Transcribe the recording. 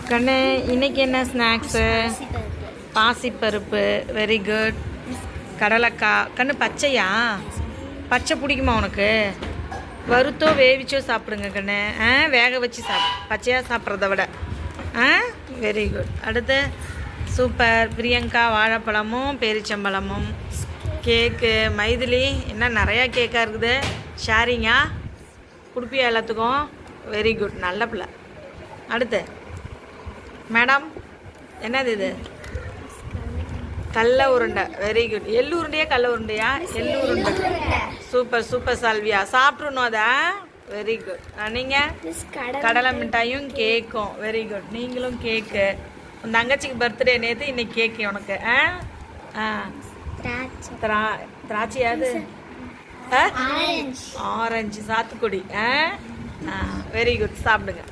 கண்ணு இன்னைக்கு என்ன ஸ்நாக்ஸு? பாசிப்பருப்பு. Very good. கடலைக்காய். கண்ணு பச்சையா? பச்சை பிடிக்குமா உனக்கு? வறுத்தோ வேவிச்சோ சாப்பிடுங்க கண்ணு. வேக வச்சு பச்சையாக சாப்பிட்றத விட. Very good. அடுத்து சூப்பர். பிரியங்கா வாழைப்பழமும் பேரிச்சம்பழமும். கேக்கு. மைதிலி என்ன நிறையா கேக்காக இருக்குது. ஷேரிங்கா கொடுப்பியா எல்லாத்துக்கும்? வெரி குட், நல்ல பிள்ளை. அடுத்து மேடம் என்னது இது? கடல உருண்டை. Very good. எள்ளு உருண்டையா கடல உருண்டையா? எள்ளு உருண்டை. சூப்பர் சூப்பர் சால்வியா. சாப்பிட்றணும் அதை. Very good. நீங்கள் கடலை மிட்டாயும் கேக்கும். Very good. நீங்களும் கேக்கு. உன் தங்கச்சிக்கு பர்த்டே நேற்று, இன்னைக்கு கேக்கு உனக்கு. திராட்சையாது? ஆரஞ்சு. சாத்துக்குடி. Very good. சாப்பிடுங்க.